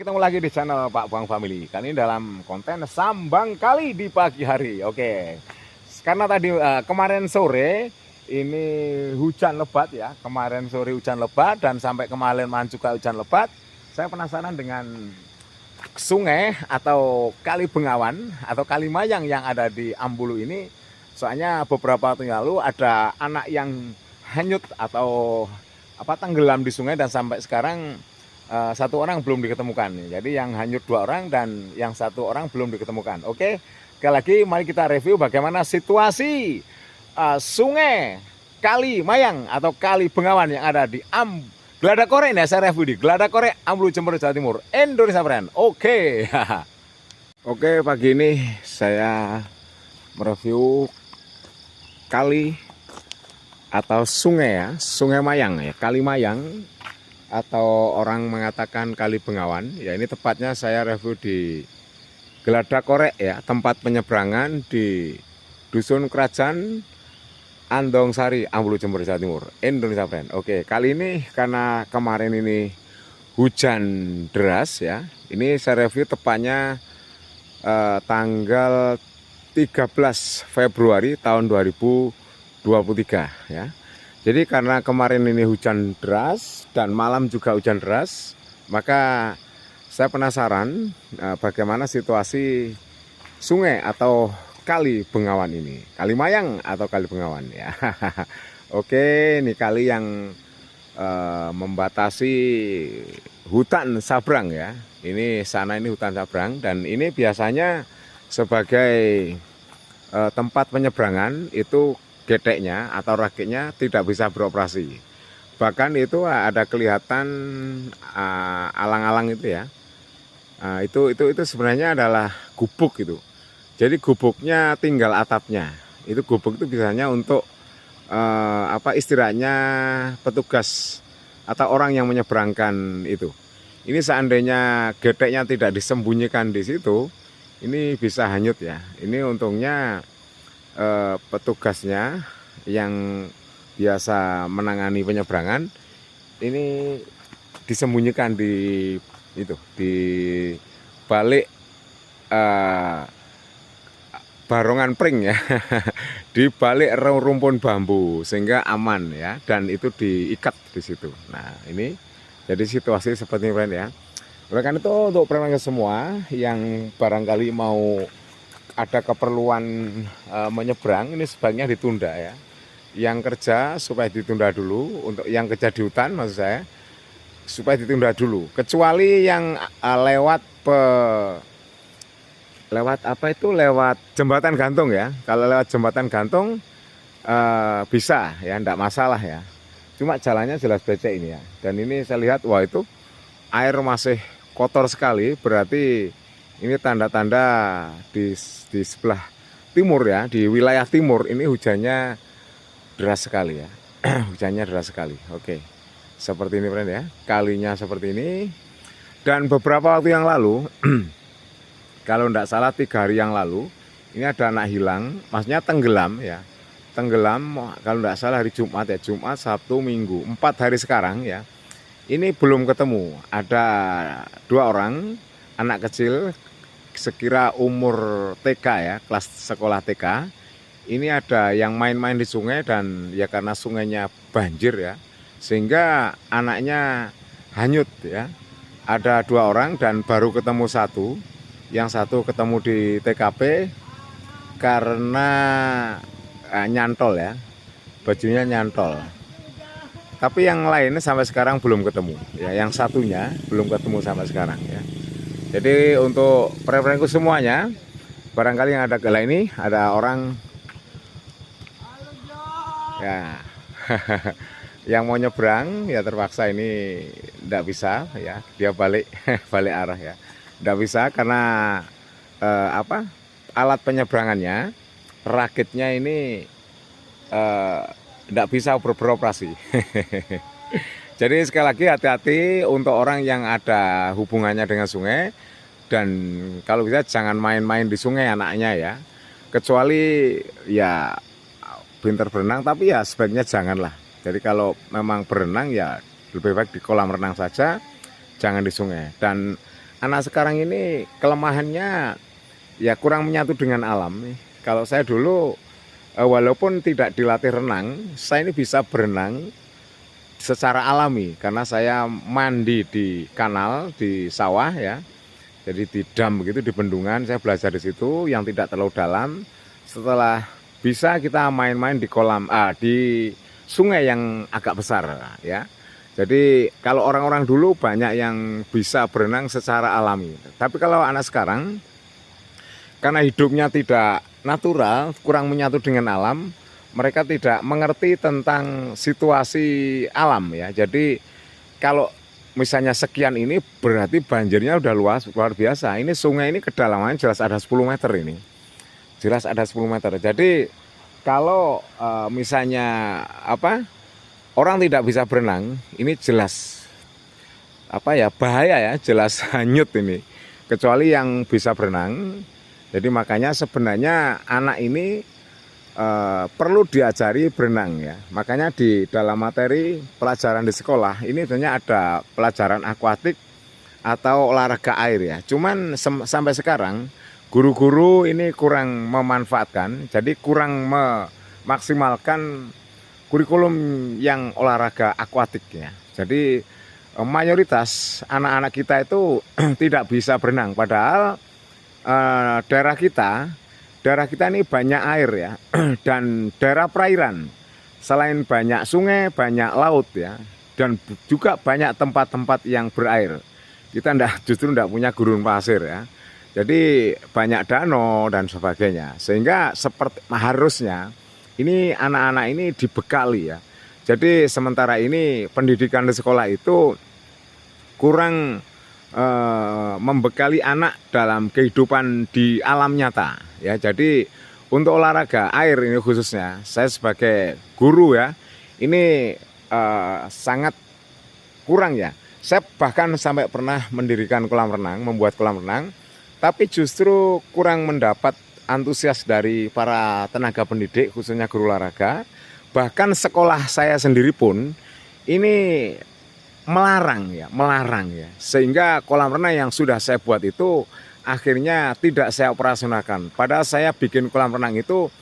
ketemu lagi di channel Pak Buang Family. Kali ini dalam konten sambang kali di pagi hari. Oke. Karena tadi kemarin sore ini hujan lebat ya. Kemarin sore hujan lebat dan sampai kemarin malam juga hujan lebat. Saya penasaran dengan sungai atau Kali Bengawan atau Kali Mayang yang ada di Ambulu ini. Soalnya beberapa waktu lalu ada anak yang hanyut atau tenggelam di sungai dan sampai sekarang satu orang belum diketemukan. Jadi yang hanyut 2 orang dan yang 1 orang belum diketemukan. Oke, sekali lagi mari kita review bagaimana situasi sungai Kali Mayang atau Kali Bengawan yang ada di Gladakore. Nah, saya review di Gladakore, Ambulu, Jember, Jawa Timur, Indonesia, friend. Oke. Oke, pagi ini saya mereview kali atau sungai ya, Sungai Mayang ya, Kali Mayang atau orang mengatakan Kali Bengawan. Ya, ini tepatnya saya review di Gladakore ya, tempat penyeberangan di Dusun Kerajaan Andong Sari, Ambulu, Jember, Jawa Timur, Indonesia, friend. Oke, kali ini karena kemarin ini hujan deras ya. Ini saya review tepatnya tanggal 13 Februari tahun 2023 ya. Jadi karena kemarin ini hujan deras dan malam juga hujan deras, maka saya penasaran bagaimana situasi sungai atau Kali Bengawan ini, Kali Mayang atau Kali Bengawan ya. Oke, ini kali yang membatasi hutan sabrang ya. Ini sana ini hutan sabrang dan ini biasanya sebagai tempat penyeberangan itu geteknya atau rakitnya tidak bisa beroperasi. Bahkan itu ada kelihatan alang-alang itu ya. Itu sebenarnya adalah gubuk itu. Jadi gubuknya tinggal atapnya. Itu gubuk itu biasanya untuk istirahatnya petugas atau orang yang menyeberangkan itu. Ini seandainya geteknya tidak disembunyikan di situ, ini bisa hanyut ya. Ini untungnya petugasnya yang biasa menangani penyeberangan ini disembunyikan di balik barongan pring ya. Di balik rumpun bambu sehingga aman ya, dan itu diikat di situ. Nah, ini jadi situasi seperti ini, friend ya. Oleh karena itu untuk pendengar semua yang barangkali mau ada keperluan menyeberang, ini sebaiknya ditunda ya. Yang kerja supaya ditunda dulu, untuk yang kerja di hutan maksud saya supaya ditunda dulu. Kecuali yang lewat jembatan gantung ya. Kalau lewat jembatan gantung bisa ya, enggak masalah ya. Cuma jalannya jelas becek ini ya. Dan ini saya lihat, wah itu air masih kotor sekali, berarti ini tanda-tanda di sebelah timur ya, di wilayah timur ini hujannya deras sekali ya. Hujannya deras sekali. Oke. Seperti ini, friend ya. Kalinya seperti ini. Dan beberapa waktu yang lalu kalau tidak salah 3 hari yang lalu, ini ada anak hilang, maksudnya tenggelam ya. Tenggelam kalau tidak salah hari Jumat ya, Jumat, Sabtu, Minggu, 4 hari sekarang ya. Ini belum ketemu. Ada 2 orang anak kecil sekira umur TK ya, kelas sekolah TK. Ini ada yang main-main di sungai dan ya karena sungainya banjir ya, sehingga anaknya hanyut ya. Ada 2 orang dan baru ketemu 1. Yang 1 ketemu di TKP karena nyantol ya, bajunya nyantol. Tapi yang lainnya sampai sekarang belum ketemu ya. Yang satunya belum ketemu sampai sekarang ya. Jadi untuk preferensiku semuanya, barangkali yang ada gala ini ada orang ya yang mau nyebrang ya, terpaksa ini tidak bisa ya, dia balik balik arah ya, tidak bisa karena alat penyeberangannya, rakitnya ini tidak bisa beroperasi. Jadi sekali lagi hati-hati untuk orang yang ada hubungannya dengan sungai, dan kalau bisa jangan main-main di sungai anaknya ya, kecuali ya pintar berenang, tapi ya sebaiknya janganlah. Jadi kalau memang berenang ya lebih baik di kolam renang saja, jangan di sungai. Dan anak sekarang ini kelemahannya ya kurang menyatu dengan alam. Kalau saya dulu walaupun tidak dilatih renang, saya ini bisa berenang secara alami karena saya mandi di kanal, di sawah ya. Jadi di dam begitu, di bendungan saya belajar di situ yang tidak terlalu dalam. Setelah bisa kita main-main di kolam, di sungai yang agak besar ya. Jadi kalau orang-orang dulu banyak yang bisa berenang secara alami. Tapi kalau anak sekarang karena hidupnya tidak natural, kurang menyatu dengan alam, mereka tidak mengerti tentang situasi alam ya. Jadi kalau misalnya sekian ini berarti banjirnya udah luar biasa. Ini sungai ini kedalamannya jelas ada 10 meter ini. Jelas ada 10 meter. Jadi kalau misalnya orang tidak bisa berenang, ini jelas bahaya ya, jelas hanyut ini. Kecuali yang bisa berenang. Jadi makanya sebenarnya anak ini perlu diajari berenang ya. Makanya di dalam materi pelajaran di sekolah ini tentunya ada pelajaran akuatik atau olahraga air ya. Cuman sampai sekarang guru-guru ini kurang memanfaatkan, jadi kurang memaksimalkan kurikulum yang olahraga akuatik ya. Jadi mayoritas anak-anak kita itu tidak bisa berenang, padahal daerah kita ini banyak air ya, dan daerah perairan. Selain banyak sungai, banyak laut ya, dan juga banyak tempat-tempat yang berair. Kita justru tidak punya gurun pasir ya. Jadi banyak danau dan sebagainya. Sehingga seperti harusnya ini anak-anak ini dibekali ya. Jadi sementara ini pendidikan di sekolah itu kurang membekali anak dalam kehidupan di alam nyata ya. Jadi untuk olahraga air ini khususnya saya sebagai guru ya, ini sangat kurang ya. Saya bahkan sampai pernah mendirikan kolam renang, membuat kolam renang, tapi justru kurang mendapat antusias dari para tenaga pendidik khususnya guru olahraga. Bahkan sekolah saya sendiri pun ini melarang ya, sehingga kolam renang yang sudah saya buat itu akhirnya tidak saya operasionalkan. Padahal saya bikin kolam renang itu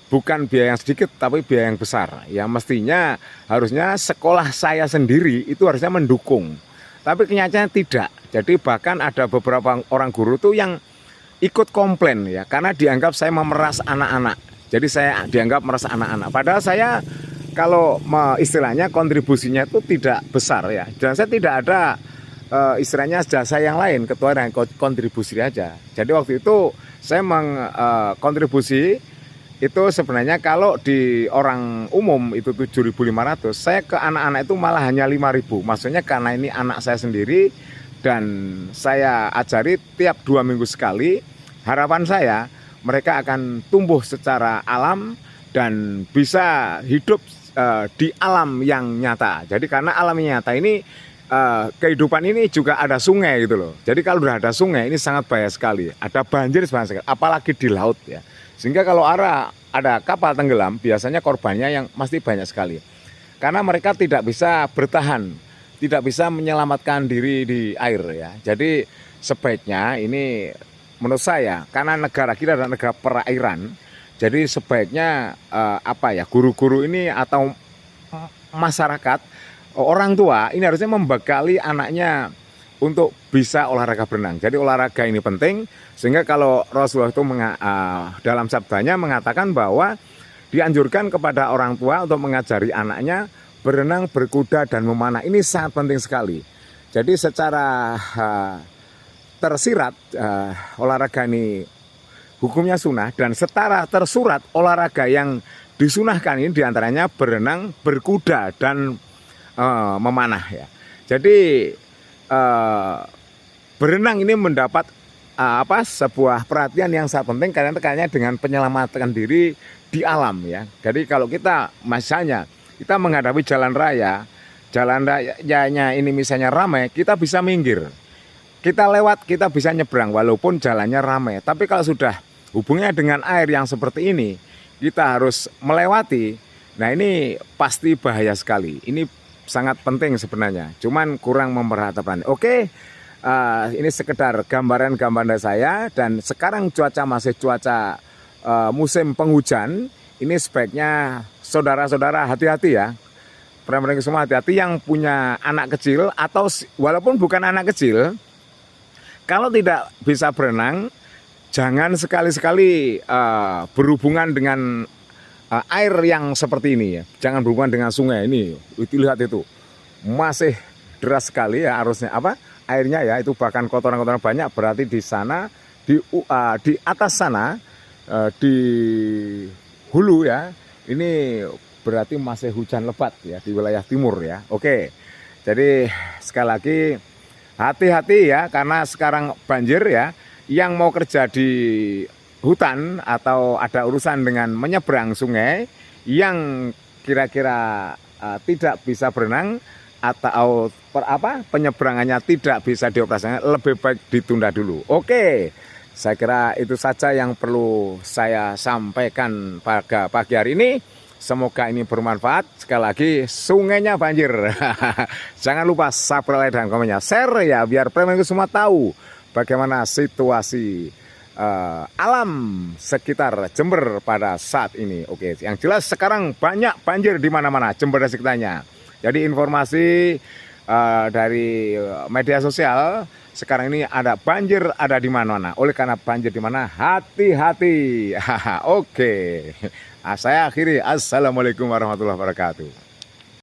bukan biaya yang sedikit tapi biaya yang besar ya. Mestinya harusnya sekolah saya sendiri itu harusnya mendukung, tapi kenyataannya tidak. Jadi bahkan ada beberapa orang guru tuh yang ikut komplain ya, karena dianggap saya memeras anak-anak. Jadi saya dianggap memeras anak-anak, padahal saya kalau istilahnya kontribusinya itu tidak besar ya, dan saya tidak ada istilahnya jasa yang lain, ketua dan kontribusi aja. Jadi waktu itu saya mengkontribusi itu sebenarnya kalau di orang umum itu 7.500, saya ke anak-anak itu malah hanya 5.000. Maksudnya karena ini anak saya sendiri dan saya ajari tiap 2 minggu sekali. Harapan saya mereka akan tumbuh secara alam dan bisa hidup di alam yang nyata. Jadi karena alam yang nyata ini kehidupan ini juga ada sungai gitu loh. Jadi kalau udah ada sungai ini sangat bahaya sekali. Ada banjir sekali, apalagi di laut ya. Sehingga kalau ada kapal tenggelam biasanya korbannya yang pasti banyak sekali. Karena mereka tidak bisa bertahan, tidak bisa menyelamatkan diri di air ya. Jadi sebaiknya ini menurut saya karena negara kita adalah negara perairan. Jadi sebaiknya guru-guru ini atau masyarakat, orang tua ini harusnya membekali anaknya untuk bisa olahraga berenang. Jadi olahraga ini penting, sehingga kalau Rasulullah itu dalam sabdanya mengatakan bahwa dianjurkan kepada orang tua untuk mengajari anaknya berenang, berkuda, dan memanah. Ini sangat penting sekali. Jadi secara tersirat olahraga ini hukumnya sunnah, dan setara tersurat olahraga yang disunahkan ini diantaranya berenang, berkuda, dan memanah ya. Jadi berenang ini mendapat sebuah perhatian yang sangat penting karena terkait dengan penyelamatan diri di alam ya. Jadi kalau kita misalnya kita menghadapi jalan rayanya ini misalnya ramai, kita bisa minggir. Kita lewat, kita bisa nyebrang walaupun jalannya ramai. Tapi kalau sudah hubungannya dengan air yang seperti ini, kita harus melewati. Nah ini pasti bahaya sekali. Ini sangat penting sebenarnya. Cuman kurang memerhatikan. Oke, ini sekedar gambaran-gambaran saya, dan sekarang cuaca masih cuaca musim penghujan. Ini sebaiknya saudara-saudara hati-hati ya. Mereka semua hati-hati yang punya anak kecil atau walaupun bukan anak kecil, kalau tidak bisa berenang, jangan sekali-sekali berhubungan dengan air yang seperti ini ya. Jangan berhubungan dengan sungai ini. Lihat itu masih deras sekali ya arusnya, airnya ya, itu bahkan kotoran-kotoran banyak. Berarti di sana di atas sana di hulu ya, ini berarti masih hujan lebat ya di wilayah timur ya. Oke, jadi sekali lagi hati-hati ya, karena sekarang banjir ya. Yang mau kerja di hutan atau ada urusan dengan menyeberang sungai, yang kira-kira tidak bisa berenang atau penyeberangannya tidak bisa dioperasikan, lebih baik ditunda dulu. Oke, saya kira itu saja yang perlu saya sampaikan pada pagi hari ini. Semoga ini bermanfaat. Sekali lagi, sungainya banjir. Jangan lupa subscribe, like, dan komennya, share ya, biar Premenku semua tahu bagaimana situasi alam sekitar Jember pada saat ini. Oke, yang jelas sekarang banyak banjir di mana-mana Jember dan sekitarnya. Jadi informasi dari media sosial sekarang ini ada banjir ada di mana-mana. Oleh karena banjir di mana, hati-hati. Oke. Saya akhiri. Assalamualaikum warahmatullahi wabarakatuh.